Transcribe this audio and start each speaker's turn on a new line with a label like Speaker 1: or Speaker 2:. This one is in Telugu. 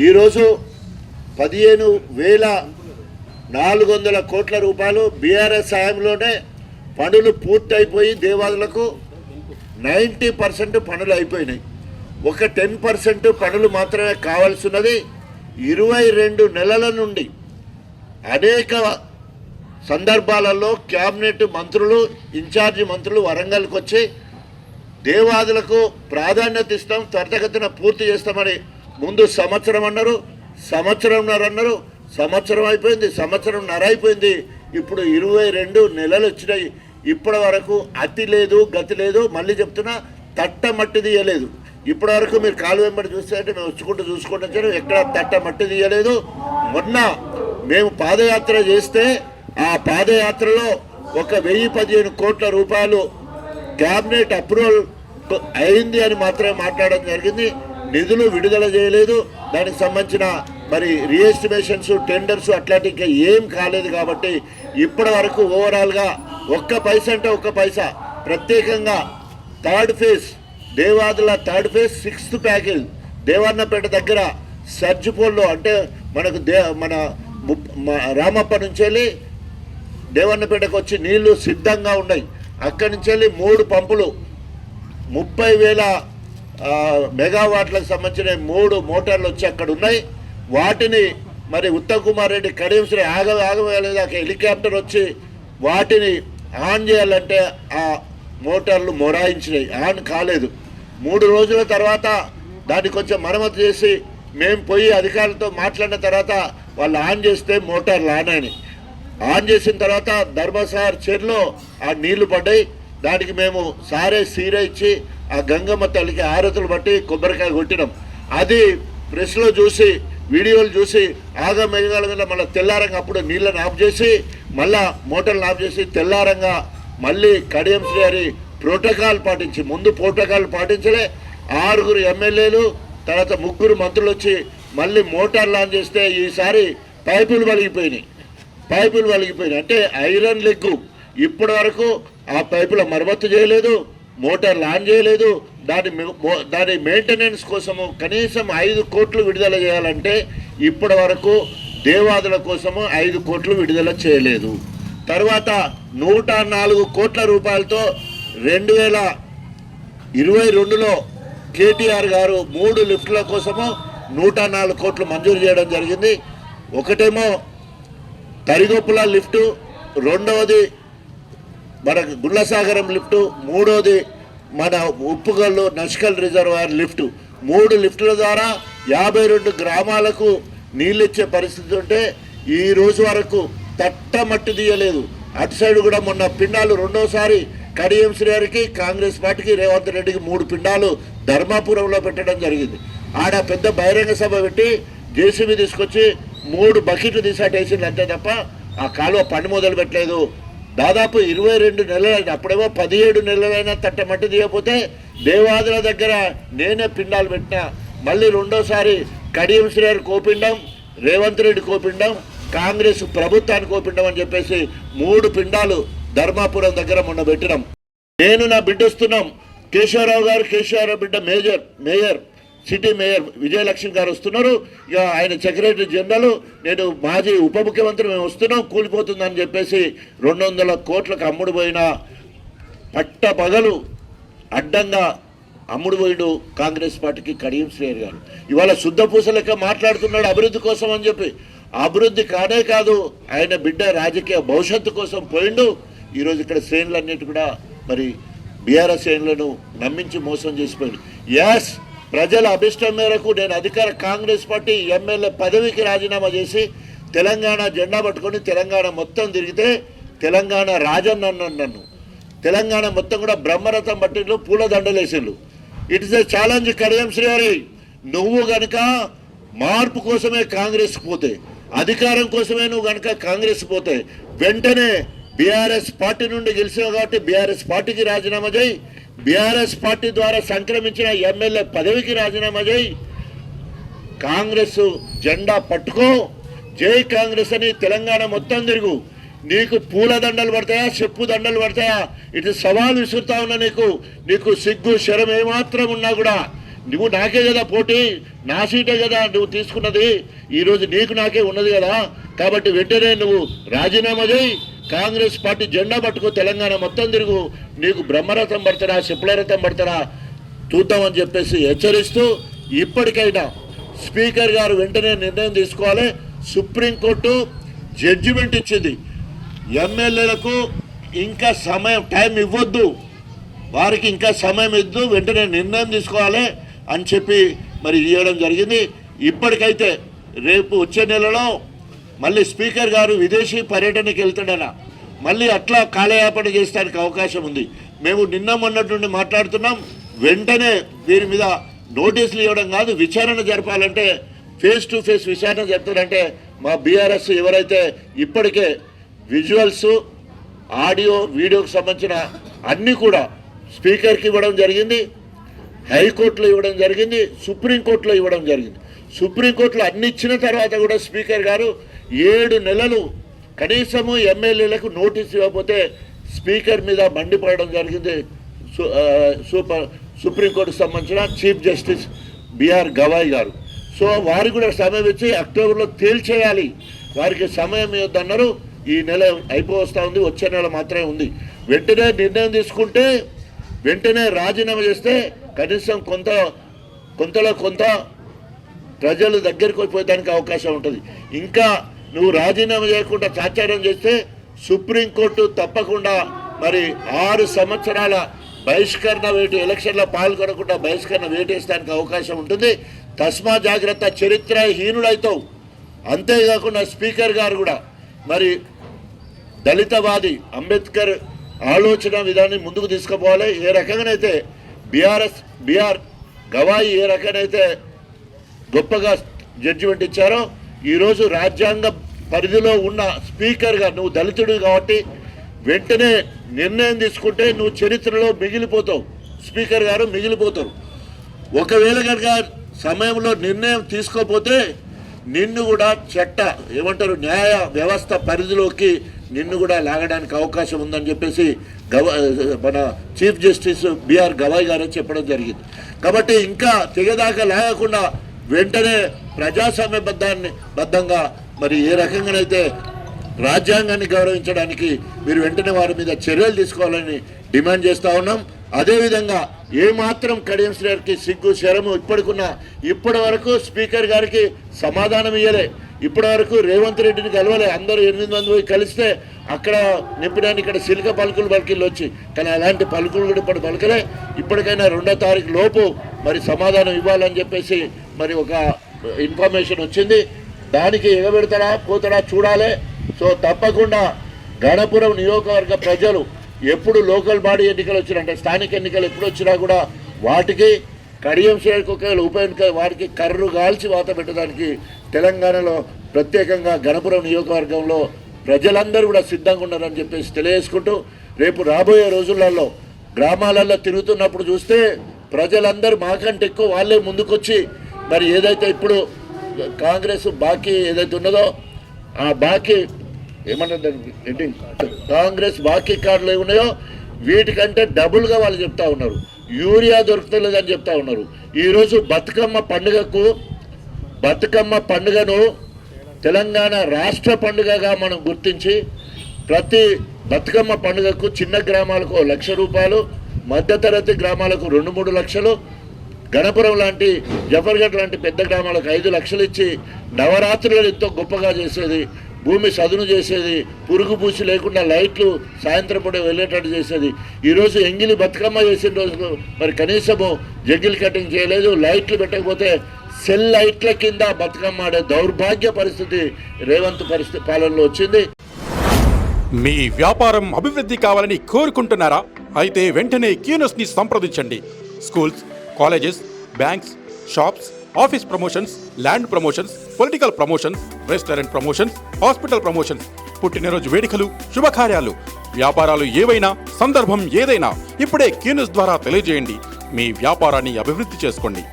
Speaker 1: ఈరోజు 15,400 కోట్ల రూపాయలు బీఆర్ఎస్ హయాంలోనే పనులు పూర్తయిపోయి దేవాదులకు 90% పనులు అయిపోయినాయి. ఒక 10% పనులు మాత్రమే కావాల్సినది. 22 నెలల నుండి అనేక సందర్భాలలో క్యాబినెట్ మంత్రులు, ఇన్ఛార్జి మంత్రులు వరంగల్కి వచ్చి దేవాదులకు ప్రాధాన్యత ఇస్తాం, త్వరితగతిన పూర్తి చేస్తామని ముందు సంవత్సరం అన్నారు, సంవత్సరంన్నర అన్నారు, సంవత్సరం అయిపోయింది, సంవత్సరంన్నర అయిపోయింది. ఇప్పుడు 22 నెలలు వచ్చినాయి. ఇప్పటి వరకు అతి లేదు, గతి లేదు. మళ్ళీ చెప్తున్నా, తట్ట మట్టి తీయలేదు. ఇప్పటి వరకు మీరు కాలు వెంబడి చూస్తే అంటే మేము చూసుకుంటూ వచ్చాను, ఎక్కడ తట్ట మట్టి తీయలేదు. మొన్న మేము పాదయాత్ర చేస్తే ఆ పాదయాత్రలో ఒక 1,015 కోట్ల రూపాయలు క్యాబినెట్ అప్రూవల్ అయింది అని మాత్రమే మాట్లాడడం జరిగింది. నిధులు విడుదల చేయలేదు. దానికి సంబంధించిన మరి రీఎస్టిమేషన్స్, టెండర్స్ అట్లాంటి ఇంకా ఏం కాలేదు. కాబట్టి ఇప్పటి వరకు ఓవరాల్గా ఒక్క పైసా అంటే ఒక్క పైసా. ప్రత్యేకంగా third phase Devadula third phase 6th package Devannapeta దగ్గర సర్జిపోల్లో అంటే మనకు మన రామప్ప నుంచి వెళ్ళి దేవన్నపేటకు వచ్చి నీళ్లు సిద్ధంగా ఉన్నాయి. అక్కడి నుంచి వెళ్ళి 3 పంపులు 30,000 మెగావాట్లకు సంబంధించిన 3 మోటార్లు వచ్చి అక్కడ ఉన్నాయి. వాటిని మరి ఉత్తమ్ కుమార్ రెడ్డి కడియంశ్రీ ఆగవేదాకా హెలికాప్టర్ వచ్చి వాటిని ఆన్ చేయాలంటే ఆ మోటార్లు మొరాయించినాయి, ఆన్ కాలేదు. 3 రోజుల తర్వాత దాన్ని కొంచెం మరమ్మతు చేసి మేము పోయి అధికారులతో మాట్లాడిన తర్వాత వాళ్ళు ఆన్ చేస్తే మోటార్లు ఆన్ చేసిన తర్వాత ధర్మసార్ చెరులో ఆ నీళ్లు పడ్డాయి. దానికి మేము సీరే ఇచ్చి ఆ గంగమ్మ తల్లికి ఆరతులు బట్టి కొబ్బరికాయ కొట్టినాం. అది ప్రెస్లో చూసి, వీడియోలు చూసి ఆగమేఘాల మీద మళ్ళీ తెల్లారంగా అప్పుడు నీళ్ళని ఆఫ్ చేసి మళ్ళా మోటార్లను ఆఫ్ చేసి తెల్లారంగా మళ్ళీ కడియం శ్రీ గారి ప్రోటోకాల్ పాటించి, ముందు ప్రోటోకాల్ పాటించలే 6 ఎమ్మెల్యేలు తర్వాత 3 మంత్రులు వచ్చి మళ్ళీ మోటార్లు ఆన్ చేస్తే ఈసారి పైపులు పలిగిపోయినాయి. అంటే ఐరన్ లెగ్గు. ఇప్పటి వరకు ఆ పైపుల మరమ్మతు చేయలేదు, మోటార్లు ఆన్ చేయలేదు. దాని మెయింటెనెన్స్ కోసము కనీసం 5 కోట్లు విడుదల చేయాలంటే ఇప్పటి వరకు దేవాదుల కోసము 5 కోట్లు విడుదల చేయలేదు. తర్వాత 104 కోట్ల రూపాయలతో 2022లో కేటీఆర్ గారు 3 లిఫ్టుల కోసము 104 కోట్లు మంజూరు చేయడం జరిగింది. ఒకటేమో తరిగొప్పుల లిఫ్టు, రెండవది మన గుళ్ళసాగరం లిఫ్టు, మూడవది మన ఉప్పుగల్లు నష్కల్ రిజర్వాయర్ లిఫ్టు. 3 లిఫ్టుల ద్వారా 52 గ్రామాలకు నీళ్ళు ఇచ్చే పరిస్థితి ఉంటే ఈ రోజు వరకు తట్టమట్టి తీయలేదు. అటు సైడ్ కూడా మొన్న పిండాలు రెండోసారి కడియం శ్రీ గారికి, కాంగ్రెస్ పార్టీకి, రేవంత్ రెడ్డికి 3 పిండాలు ధర్మాపురంలో పెట్టడం జరిగింది. ఆడ పెద్ద బహిరంగ సభ పెట్టి జేసీబీ తీసుకొచ్చి 3 బకెట్లు తీసాటేసింది అంతే తప్ప ఆ కాలువ పని మొదలు పెట్టలేదు. దాదాపు 22 నెలలైనా, అప్పుడేమో 17 నెలలైనా తట్టమట్టి తీయకపోతే దేవాదుల దగ్గర నేనే పిండాలు పెట్టినా. మళ్ళీ రెండోసారి కడియం శ్రీ గారు కోపిండం, రేవంత్ రెడ్డి కోపిండం, కాంగ్రెస్ ప్రభుత్వానికి కోపిండం అని చెప్పేసి 3 పిండాలు ధర్మాపురం దగ్గర మొన్న పెట్టినాం. నేను నా బిడ్డ వస్తున్నాం, కేశవరావు గారు, కేశవరావు బిడ్డ మేయర్ సిటీ మేయర్ విజయలక్ష్మి గారు వస్తున్నారు. ఇక ఆయన సెక్రటరీ జనరల్, నేను మాజీ ఉప ముఖ్యమంత్రి, మేము వస్తున్నాం, కూలిపోతుందని చెప్పేసి 200 కోట్లకు అమ్ముడు పోయిన పట్టపగలు అడ్డంగా అమ్ముడు పోయిడు కాంగ్రెస్ పార్టీకి కడియం శ్రీహరి గారు. ఇవాళ శుద్ధపూస లెక్క మాట్లాడుతున్నాడు అభివృద్ధి కోసం అని చెప్పి. అభివృద్ధి కానే కాదు, ఆయన బిడ్డ రాజకీయ భవిష్యత్తు కోసం పోయిండు. ఈరోజు ఇక్కడ శ్రేణులన్నిటి కూడా మరి బీఆర్ఎస్ శ్రేణులను నమ్మించి మోసం చేసిపోయింది. యాస్ ప్రజల అభిష్టం మేరకు నేను అధికార కాంగ్రెస్ పార్టీ ఎమ్మెల్యే పదవికి రాజీనామా చేసి తెలంగాణ జెండా పట్టుకొని తెలంగాణ మొత్తం తిరిగితే తెలంగాణ రాజన్న నన్ను తెలంగాణ మొత్తం కూడా బ్రహ్మరథం పట్టిండ్రు, పూలదండలేసిండ్రు. It is a challenge Kadiyam Srihari. నువ్వు కనుక మార్పు కోసమే కాంగ్రెస్ పోతే, అధికారం కోసమే నువ్వు కనుక కాంగ్రెస్ పోతే వెంటనే బీఆర్ఎస్ పార్టీ నుండి గెలిచావు కాబట్టి బీఆర్ఎస్ పార్టీకి రాజీనామా చేయి. బీఆర్ఎస్ పార్టీ ద్వారా సంక్రమించిన ఎమ్మెల్యే పదవికి రాజీనామా చేయి. కాంగ్రెస్ జెండా పట్టుకో, జై కాంగ్రెస్ అని తెలంగాణ మొత్తం తిరుగు. నీకు పూల దండలు పడతాయా, చెప్పు దండలు పడతాయా, ఇటు సవాలు విసురుతా ఉన్నా. నీకు సిగ్గు శరం ఏమాత్రం ఉన్నా కూడా నువ్వు నాకే కదా పోటీ, నా సీటే కదా నువ్వు తీసుకున్నది, ఈరోజు నీకు నాకే ఉన్నది కదా, కాబట్టి వెంటనే నువ్వు రాజీనామా చేయి, కాంగ్రెస్ పార్టీ జెండా పట్టుకో, తెలంగాణ మొత్తం తిరుగు, నీకు బ్రహ్మరథం పడతారా శుక్లరథం పడతారా చూద్దామని చెప్పేసి హెచ్చరిస్తూ, ఇప్పటికైనా స్పీకర్ గారు వెంటనే నిర్ణయం తీసుకోవాలి. సుప్రీంకోర్టు జడ్జిమెంట్ ఇచ్చింది, ఎమ్మెల్యేలకు ఇంకా సమయం టైం ఇవ్వద్దు, వారికి ఇంకా సమయం ఇద్దు, వెంటనే నిర్ణయం తీసుకోవాలి అని చెప్పి మరి ఇవ్వడం జరిగింది. ఇప్పటికైతే రేపు వచ్చే నెలలో మళ్ళీ స్పీకర్ గారు విదేశీ పర్యటనకి వెళ్తాడన, మళ్ళీ అట్లా కాలయాపన చేసడానికి అవకాశం ఉంది. మేము నిన్న మొన్నటి నుండి మాట్లాడుతున్నాం, వెంటనే వీరి మీద నోటీసులు ఇవ్వడం కాదు, విచారణ జరపాలంటే ఫేస్ టు ఫేస్ విచారణ జరుపుతారంటే మా బీఆర్ఎస్ ఎవరైతే ఇప్పటికే విజువల్స్ ఆడియో వీడియోకి సంబంధించిన అన్నీ కూడా స్పీకర్కి ఇవ్వడం జరిగింది, హైకోర్టులో ఇవ్వడం జరిగింది, సుప్రీంకోర్టులో ఇవ్వడం జరిగింది. సుప్రీంకోర్టులో అన్ని ఇచ్చిన తర్వాత కూడా స్పీకర్ గారు 7 నెలలు కనీసము ఎమ్మెల్యేలకు నోటీస్ ఇవ్వకపోతే స్పీకర్ మీద మండిపడడం జరిగింది. సుప్రీంకోర్టుకు సంబంధించిన చీఫ్ జస్టిస్ బిఆర్ గవాయ్ గారు. సో వారికి కూడా సమయం ఇచ్చి అక్టోబర్లో తేల్చేయాలి, వారికి సమయం ఇవ్వద్దన్నారు. ఈ నెల అయిపోవస్తూ ఉంది, వచ్చే నెల మాత్రమే ఉంది. వెంటనే నిర్ణయం తీసుకుంటే, వెంటనే రాజీనామా చేస్తే కనీసం కొంతలో కొంత ప్రజలు దగ్గరికి పోయడానికి అవకాశం ఉంటుంది. ఇంకా నువ్వు రాజీనామా చేయకుండా చాచారం చేస్తే సుప్రీంకోర్టు తప్పకుండా మరి 6 సంవత్సరాల బహిష్కరణ వేటు, ఎలక్షన్లో పాల్గొనకుండా బహిష్కరణ వేటు వేయడానికి అవకాశం ఉంటుంది. తస్మా జాగ్రత్త, చరిత్రహీనుడైతావు. అంతేకాకుండా స్పీకర్ గారు కూడా మరి దళితవాది అంబేద్కర్ ఆలోచన విధాన్ని ముందుకు తీసుకుపోవాలి. ఏ రకంగానైతే బిఆర్ గవాయి ఏ రకంగానైతే గొప్పగా జడ్జిమెంట్ ఇచ్చారో, ఈరోజు రాజ్యాంగ పరిధిలో ఉన్న స్పీకర్గా నువ్వు దళితుడు కాబట్టి వెంటనే నిర్ణయం తీసుకుంటే నువ్వు చరిత్రలో మిగిలిపోతావు, స్పీకర్ గారు మిగిలిపోతారు. ఒకవేళ కనుక సమయంలో నిర్ణయం తీసుకోకపోతే నిన్ను కూడా ఏమంటారు న్యాయ వ్యవస్థ పరిధిలోకి నిన్ను కూడా లాగడానికి అవకాశం ఉందని చెప్పేసి మన చీఫ్ జస్టిస్ బిఆర్ గవాయ్ గారు చెప్పడం జరిగింది. కాబట్టి ఇంకా తెగదాకా లాగకుండా వెంటనే ప్రజాస్వామ్యబద్ధంగా మరి ఏ రకంగానైతే రాజ్యాంగాన్ని గౌరవించడానికి మీరు వెంటనే వారి మీద చర్యలు తీసుకోవాలని డిమాండ్ చేస్తూ ఉన్నాం. అదేవిధంగా ఏమాత్రం కడియం శ్రీగారికి సిగ్గు శరము ఇప్పటి వరకు స్పీకర్ గారికి సమాధానం ఇవ్వలే, ఇప్పటి వరకు రేవంత్ రెడ్డిని కలవలే. అందరూ 8 మంది పోయి కలిస్తే అక్కడ నింపడానికి ఇక్కడ సిలిక పలుకులు పలికిళ్ళు వచ్చి, కానీ అలాంటి పలుకులు కూడా ఇప్పుడు పలకలే. ఇప్పటికైనా 2వ తారీఖు లోపు మరి సమాధానం ఇవ్వాలని చెప్పేసి మరి ఒక ఇన్ఫర్మేషన్ వచ్చింది. దానికి ఎగబెడతారా పోతారా చూడాలి. సో తప్పకుండా గణపురం నియోజకవర్గ ప్రజలు ఎప్పుడు లోకల్ బాడీ ఎన్నికలు వచ్చినా, అంటే స్థానిక ఎన్నికలు ఎప్పుడు వచ్చినా కూడా వాటికి కడియం శ్రీగారికి ఒకవేళ ఉప ఎన్నిక వారికి కర్రు కాల్చి వాత పెట్టడానికి తెలంగాణలో ప్రత్యేకంగా గణపురం నియోజకవర్గంలో ప్రజలందరూ కూడా సిద్ధంగా ఉన్నారని చెప్పేసి తెలియజేసుకుంటూ, రేపు రాబోయే రోజులలో గ్రామాలలో తిరుగుతున్నప్పుడు చూస్తే ప్రజలందరూ మాకంటే ఎక్కువ వాళ్ళే ముందుకొచ్చి మరి ఏదైతే ఇప్పుడు కాంగ్రెస్ బాకీ ఏదైతే ఉన్నదో ఆ బాకీ ఏమన్నా కాంగ్రెస్ బాకీ కార్డులు ఉన్నాయో వీటికంటే డబుల్గా వాళ్ళు చెప్తా ఉన్నారు. యూరియా దొరుకుతలేదని చెప్తా ఉన్నారు. ఈరోజు బతుకమ్మ పండుగను తెలంగాణ రాష్ట్ర పండుగగా మనం గుర్తించి ప్రతి బతుకమ్మ పండుగకు చిన్న గ్రామాలకు 1,00,000 రూపాయలు, మధ్యతరగతి గ్రామాలకు 2-3 లక్షలు, గణపురం లాంటి జఫర్గఢ్ లాంటి పెద్ద గ్రామాలకు 5 లక్షలు ఇచ్చి నవరాత్రులు ఎంతో గొప్పగా చేసేది, భూమి సదును చేసేది, పురుగు పూసి లేకుండా లైట్లు సాయంత్రం పూట వెళ్ళేటట్టు చేసేది. ఈరోజు ఎంగిలి బతుకమ్మ చేసిన రోజు మరి కనీసము జగ్గిల్ కటింగ్ చేయలేదు, లైట్లు పెట్టకపోతే సెల్ లైట్ల కింద బతుకమ్మ ఆడే దౌర్భాగ్య పరిస్థితి రేవంత్ పాలనలో వచ్చింది.
Speaker 2: మీ వ్యాపారం అభివృద్ధి కావాలని కోరుకుంటున్నారా? అయితే వెంటనే క్యూనస్ని సంప్రదించండి. Schools, colleges, banks, shops, office promotions, land promotions, political promotions, restaurant promotions, hospital promotions, పుట్టినరోజు వేడుకలు, శుభకార్యాలు, వ్యాపారాలు ఏవైనా, సందర్భం ఏదైనా ఇప్పుడే క్యూనస్ ద్వారా తెలియజేయండి. మీ వ్యాపారాన్ని అభివృద్ధి చేసుకోండి.